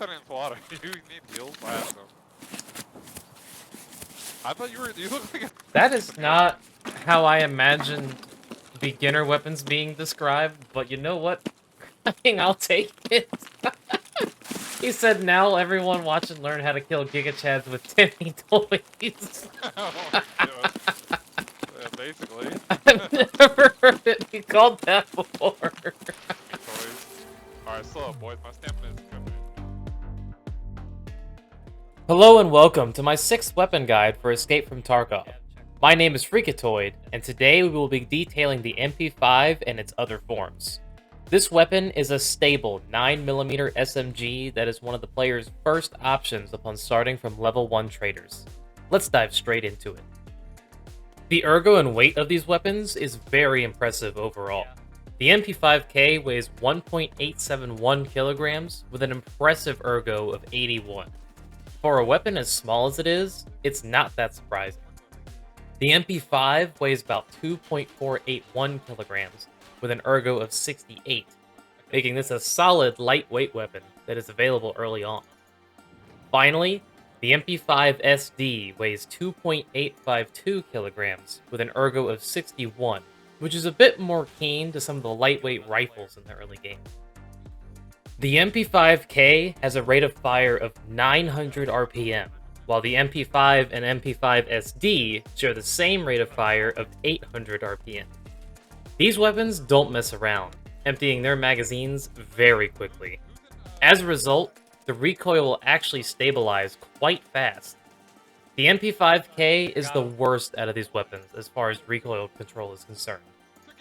setting into water. You need heals? I have them. I thought you look like a... That is not how I imagine beginner weapons being described, but you know what? I mean, I'll take it. He said, now everyone watch and learn how to kill Giga Chads with Timmy toys. Yeah, basically. I've never heard it be called that before. Toys. Alright, slow up, boys. My stamina is coming. Hello and welcome to my 6th weapon guide for Escape from Tarkov. My name is Freakatoid, and today we will be detailing the MP5 and its other forms. This weapon is a stable 9mm SMG that is one of the player's first options upon starting from level 1 traders. Let's dive straight into it. The ergo and weight of these weapons is very impressive overall. The MP5K weighs 1.871 kilograms with an impressive ergo of 81. For a weapon as small as it is, it's not that surprising. The MP5 weighs about 2.481 kilograms with an ergo of 68, making this a solid lightweight weapon that is available early on. Finally, the MP5 SD weighs 2.852 kilograms with an ergo of 61, which is a bit more keen to some of the lightweight rifles in the early game. The MP5K has a rate of fire of 900 RPM, while the MP5 and MP5 SD share the same rate of fire of 800 RPM. These weapons don't mess around, emptying their magazines very quickly. As a result, the recoil will actually stabilize quite fast. The MP5K is the worst out of these weapons as far as recoil control is concerned.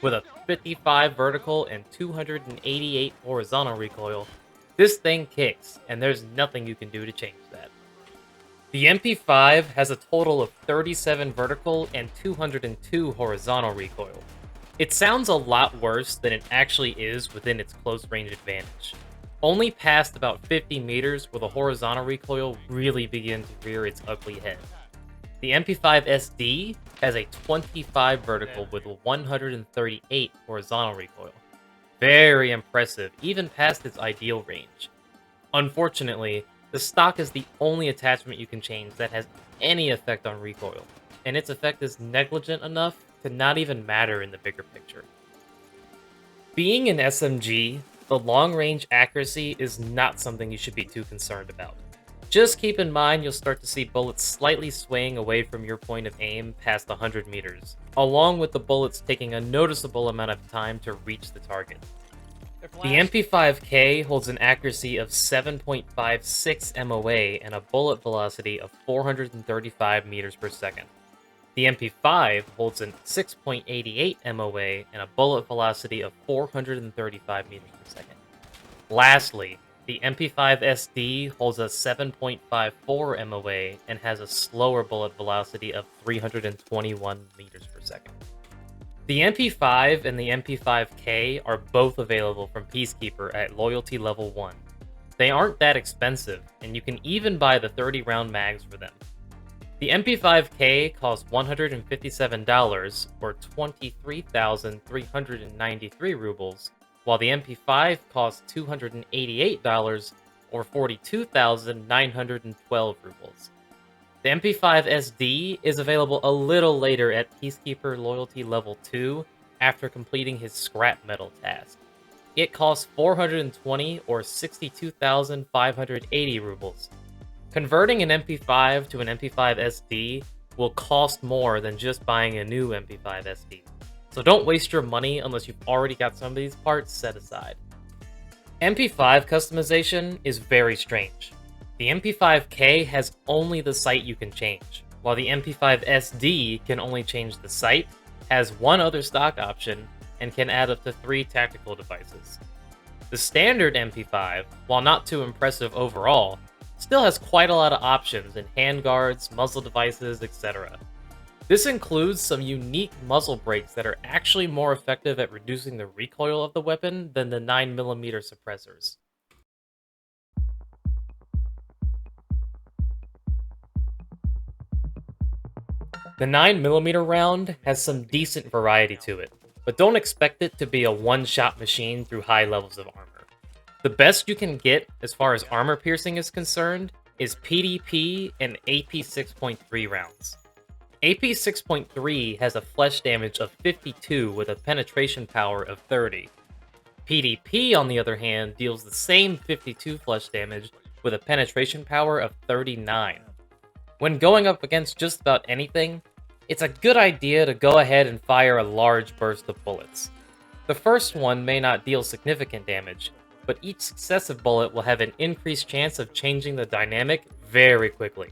With a 55 vertical and 288 horizontal recoil, this thing kicks, and there's nothing you can do to change that. The MP5 has a total of 37 vertical and 202 horizontal recoil. It sounds a lot worse than it actually is within its close range advantage. Only past about 50 meters will the horizontal recoil really begin to rear its ugly head. The MP5 SD has a 25 vertical with 138 horizontal recoil. Very impressive, even past its ideal range. Unfortunately, the stock is the only attachment you can change that has any effect on recoil, and its effect is negligent enough to not even matter in the bigger picture. Being an SMG, the long-range accuracy is not something you should be too concerned about. Just keep in mind you'll start to see bullets slightly swaying away from your point of aim past 100 meters, along with the bullets taking a noticeable amount of time to reach the target. The MP5K holds an accuracy of 7.56 MOA and a bullet velocity of 435 meters per second. The MP5 holds a 6.88 MOA and a bullet velocity of 435 meters per second. Lastly, the MP5 SD holds a 7.54 MOA and has a slower bullet velocity of 321 meters per second. The MP5 and the MP5K are both available from Peacekeeper at Loyalty Level 1. They aren't that expensive, and you can even buy the 30-round mags for them. The MP5K costs $157, or 23,393 rubles, while the MP5 costs $288, or 42,912 rubles. The MP5 SD is available a little later at Peacekeeper Loyalty Level 2 after completing his scrap metal task. It costs 420 or 62,580 rubles. Converting an MP5 to an MP5 SD will cost more than just buying a new MP5 SD. So don't waste your money unless you've already got some of these parts set aside. MP5 customization is very strange. The MP5K has only the sight you can change, while the MP5 SD can only change the sight, has one other stock option, and can add up to 3 tactical devices. The standard MP5, while not too impressive overall, still has quite a lot of options in handguards, muzzle devices, etc. This includes some unique muzzle brakes that are actually more effective at reducing the recoil of the weapon than the 9mm suppressors. The 9mm round has some decent variety to it, but don't expect it to be a one-shot machine through high levels of armor. The best you can get as far as armor piercing is concerned is PDP and AP 6.3 rounds. AP 6.3 has a flesh damage of 52 with a penetration power of 30. PDP, on the other hand, deals the same 52 flesh damage with a penetration power of 39. When going up against just about anything, it's a good idea to go ahead and fire a large burst of bullets. The first one may not deal significant damage, but each successive bullet will have an increased chance of changing the dynamic very quickly.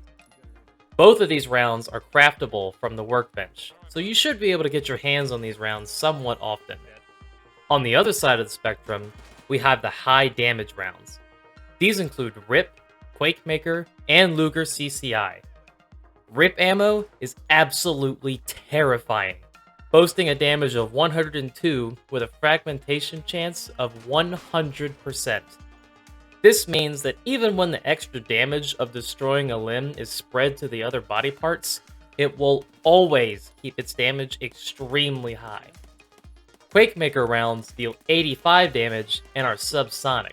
Both of these rounds are craftable from the workbench, so you should be able to get your hands on these rounds somewhat often. On the other side of the spectrum, we have the high damage rounds. These include RIP, Quakemaker, and Luger CCI. RIP ammo is absolutely terrifying, boasting a damage of 102 with a fragmentation chance of 100%. This means that even when the extra damage of destroying a limb is spread to the other body parts, it will always keep its damage extremely high. Quakemaker rounds deal 85 damage and are subsonic.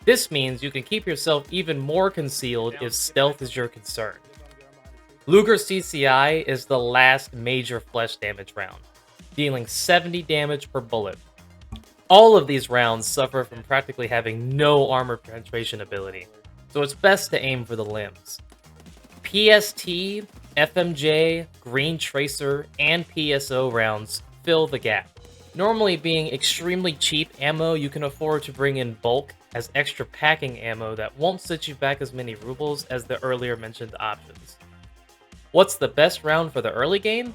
This means you can keep yourself even more concealed if stealth is your concern. Luger CCI is the last major flesh damage round, dealing 70 damage per bullet. All of these rounds suffer from practically having no armor penetration ability, so it's best to aim for the limbs. PST, FMJ, Green Tracer, and PSO rounds fill the gap. Normally being extremely cheap ammo you can afford to bring in bulk as extra packing ammo that won't set you back as many rubles as the earlier mentioned options. What's the best round for the early game?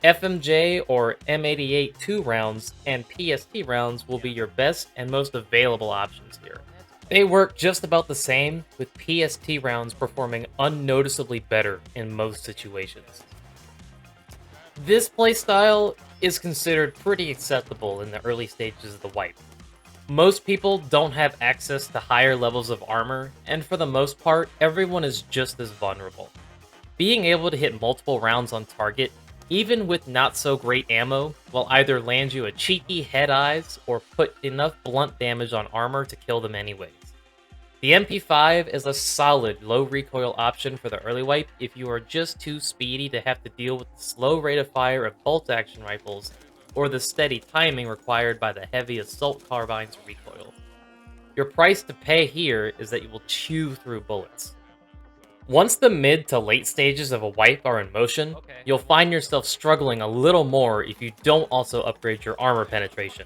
FMJ or M88-2 rounds and PST rounds will be your best and most available options here. They work just about the same, with PST rounds performing unnoticeably better in most situations. This playstyle is considered pretty acceptable in the early stages of the wipe. Most people don't have access to higher levels of armor, and for the most part, everyone is just as vulnerable. Being able to hit multiple rounds on target, even with not so great ammo, will either land you a cheeky head eyes or put enough blunt damage on armor to kill them anyways. The MP5 is a solid low recoil option for the early wipe if you are just too speedy to have to deal with the slow rate of fire of bolt action rifles or the steady timing required by the heavy assault carbine's recoil. Your price to pay here is that you will chew through bullets. Once the mid to late stages of a wipe are in motion, you'll find yourself struggling a little more if you don't also upgrade your armor penetration.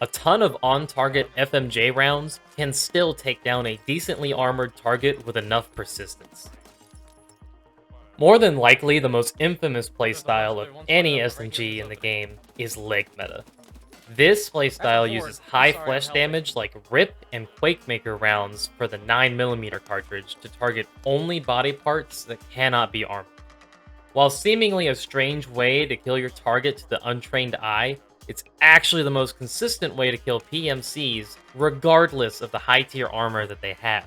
A ton of on-target FMJ rounds can still take down a decently armored target with enough persistence. More than likely, the most infamous playstyle of any SMG in the game is leg meta. This playstyle uses high flesh damage like RIP and Quakemaker rounds for the 9mm cartridge to target only body parts that cannot be armored. While seemingly a strange way to kill your target to the untrained eye, it's actually the most consistent way to kill PMCs regardless of the high tier armor that they have.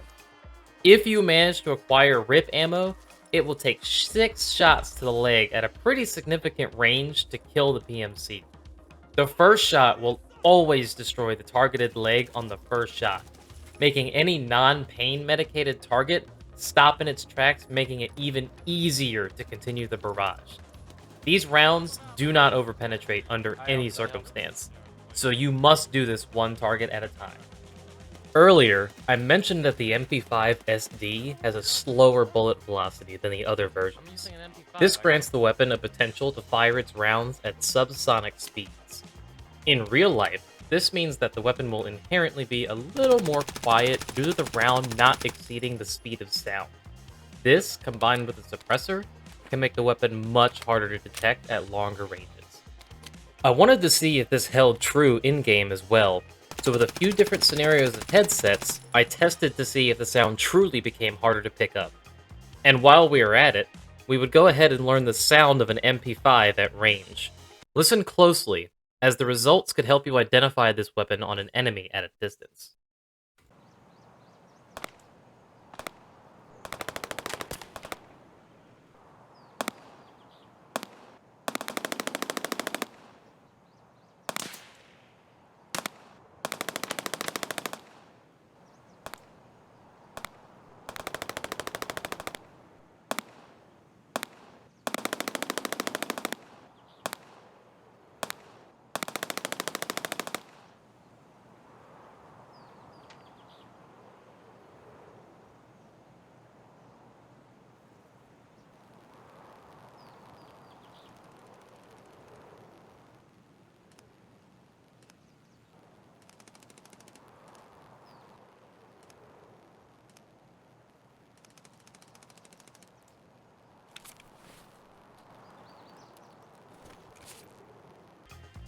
If you manage to acquire RIP ammo, it will take 6 shots to the leg at a pretty significant range to kill the PMC. The first shot will always destroy the targeted leg on the first shot, making any non-pain medicated target stop in its tracks, making it even easier to continue the barrage. These rounds do not overpenetrate under any circumstance, so you must do this one target at a time. Earlier, I mentioned that the MP5 SD has a slower bullet velocity than the other versions. This grants the weapon a potential to fire its rounds at subsonic speeds. In real life, this means that the weapon will inherently be a little more quiet due to the round not exceeding the speed of sound. This, combined with a suppressor, can make the weapon much harder to detect at longer ranges. I wanted to see if this held true in-game as well, so with a few different scenarios of headsets, I tested to see if the sound truly became harder to pick up. And while we are at it, we would go ahead and learn the sound of an MP5 at range. Listen closely, as the results could help you identify this weapon on an enemy at a distance.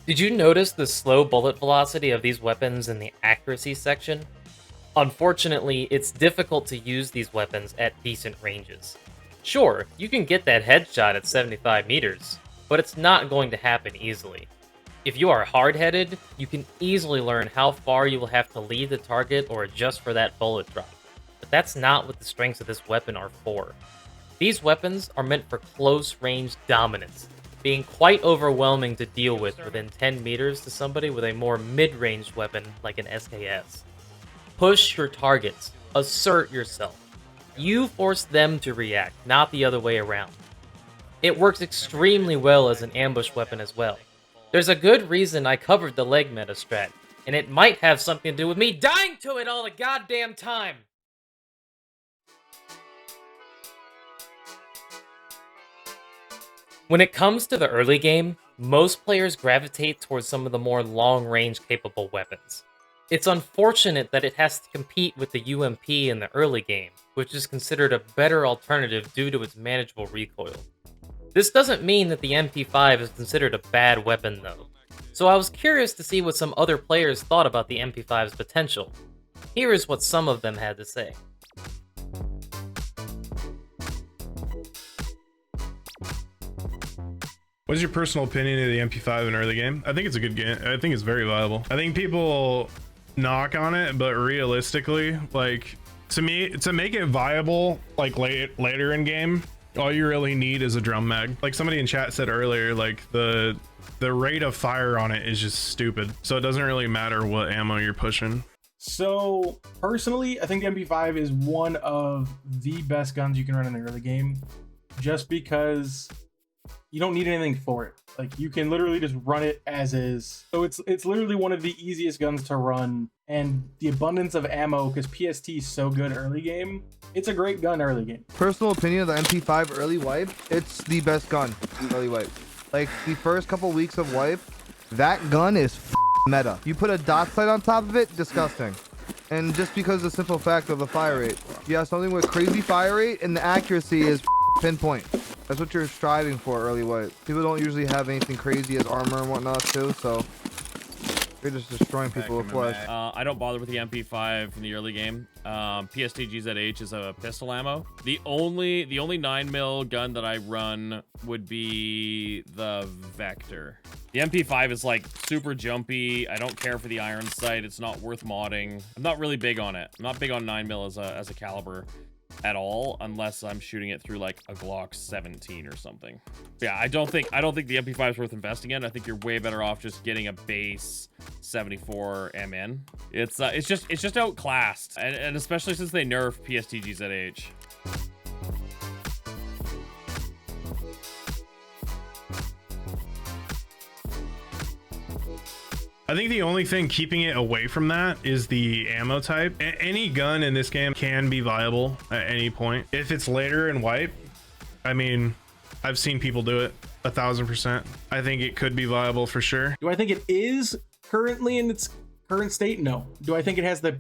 Did you notice the slow bullet velocity of these weapons in the accuracy section? Unfortunately, it's difficult to use these weapons at decent ranges. Sure, you can get that headshot at 75 meters, but it's not going to happen easily. If you are hard-headed, you can easily learn how far you will have to leave the target or adjust for that bullet drop. But that's not what the strengths of this weapon are for. These weapons are meant for close-range dominance, being quite overwhelming to deal with within 10 meters to somebody with a more mid-range weapon like an SKS. Push your targets. Assert yourself. You force them to react, not the other way around. It works extremely well as an ambush weapon as well. There's a good reason I covered the leg meta strat, and it might have something to do with me dying to it all the goddamn time! When it comes to the early game, most players gravitate towards some of the more long-range capable weapons. It's unfortunate that it has to compete with the UMP in the early game, which is considered a better alternative due to its manageable recoil. This doesn't mean that the MP5 is considered a bad weapon though, so I was curious to see what some other players thought about the MP5's potential. Here is what some of them had to say. What's your personal opinion of the MP5 in early game? I think it's a good game. I think it's very viable. I think people knock on it, but realistically, like, to me, to make it viable, like later in game, all you really need is a drum mag. Like somebody in chat said earlier, like the rate of fire on it is just stupid. So it doesn't really matter what ammo you're pushing. So personally, I think the MP5 is one of the best guns you can run in the early game, just because you don't need anything for it. Like, you can literally just run it as is. So it's literally one of the easiest guns to run, and the abundance of ammo, because PST is so good early game, it's a great gun early game. Personal opinion of the MP5 early wipe, it's the best gun early wipe. Like, the first couple weeks of wipe, that gun is meta. You put a dot sight on top of it, disgusting. And just because of the simple fact of the fire rate. You have something with crazy fire rate, and the accuracy is pinpoint. That's what you're striving for early wipe. People don't usually have anything crazy as armor and whatnot too, so you're just destroying people with flesh. I don't bother with the MP5 in the early game. PSTGZH is a pistol ammo. The only 9mm gun that I run would be the Vector. The MP5 is like super jumpy. I don't care for the iron sight. It's not worth modding. I'm not really big on it. I'm not big on 9mm as a caliber at all, unless I'm shooting it through like a Glock 17 or something. Yeah, I don't think the MP5 is worth investing in. I think you're way better off just getting a base 74 MN. It's just outclassed, and especially since they nerfed PSTGZH. I think the only thing keeping it away from that is the ammo type. Any gun in this game can be viable at any point. If it's later in wipe, I mean, I've seen people do it 1000%. I think it could be viable for sure. Do I think it is currently in its current state? No. Do I think it has the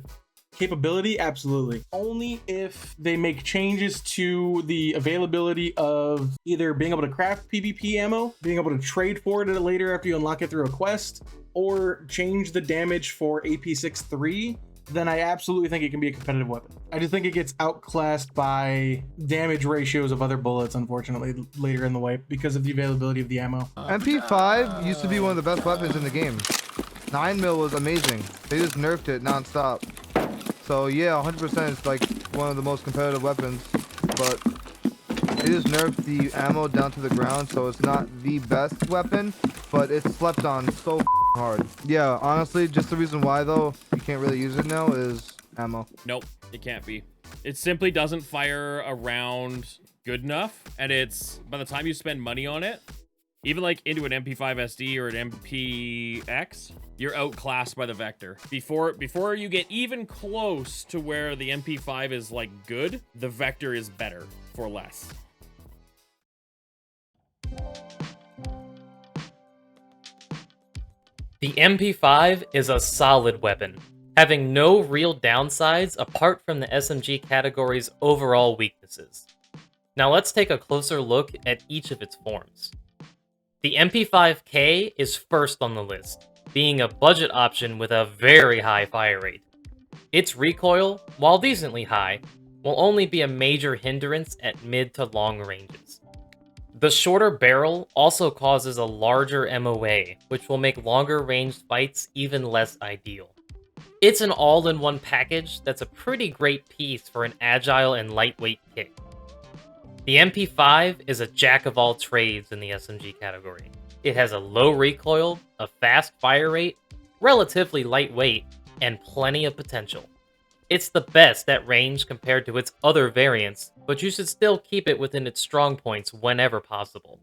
capability? Absolutely. Only if they make changes to the availability of either being able to craft PvP ammo, being able to trade for it later after you unlock it through a quest, or change the damage for AP63, then I absolutely think it can be a competitive weapon. I just think it gets outclassed by damage ratios of other bullets, unfortunately, later in the wipe because of the availability of the ammo. MP5 used to be one of the best weapons in the game. 9mm was amazing. They just nerfed it non-stop. So yeah, 100% it's like one of the most competitive weapons, but they just nerfed the ammo down to the ground, so it's not the best weapon, but it's slept on so hard. Yeah, honestly, just the reason why though you can't really use it now is ammo. Nope, it can't be. It simply doesn't fire around good enough, and it's, by the time you spend money on it, even like into an MP5 SD or an MPX, you're outclassed by the Vector. Before you get even close to where the MP5 is like good, the Vector is better for less. The MP5 is a solid weapon, having no real downsides apart from the SMG category's overall weaknesses. Now let's take a closer look at each of its forms. The MP5K is first on the list, being a budget option with a very high fire rate. Its recoil, while decently high, will only be a major hindrance at mid to long ranges. The shorter barrel also causes a larger MOA, which will make longer ranged fights even less ideal. It's an all-in-one package that's a pretty great piece for an agile and lightweight kick. The MP5 is a jack of all trades in the SMG category. It has a low recoil, a fast fire rate, relatively lightweight, and plenty of potential. It's the best at range compared to its other variants, but you should still keep it within its strong points whenever possible.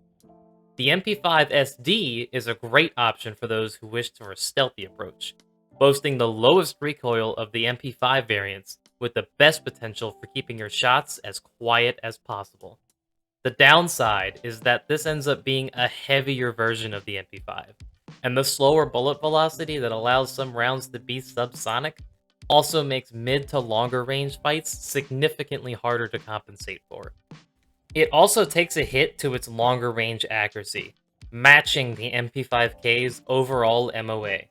The MP5 SD is a great option for those who wish for a stealthy approach, boasting the lowest recoil of the MP5 variants, with the best potential for keeping your shots as quiet as possible. The downside is that this ends up being a heavier version of the MP5, and the slower bullet velocity that allows some rounds to be subsonic also makes mid to longer range fights significantly harder to compensate for. It also takes a hit to its longer range accuracy, matching the MP5K's overall MOA.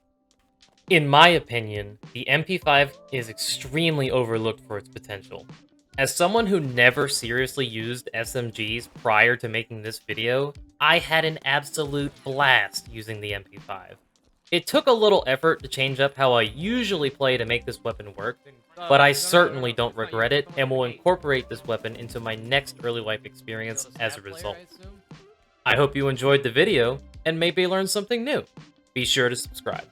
In my opinion, the MP5 is extremely overlooked for its potential. As someone who never seriously used SMGs prior to making this video, I had an absolute blast using the MP5. It took a little effort to change up how I usually play to make this weapon work, but I certainly don't regret it and will incorporate this weapon into my next early wipe experience as a result. I hope you enjoyed the video and maybe learned something new. Be sure to subscribe.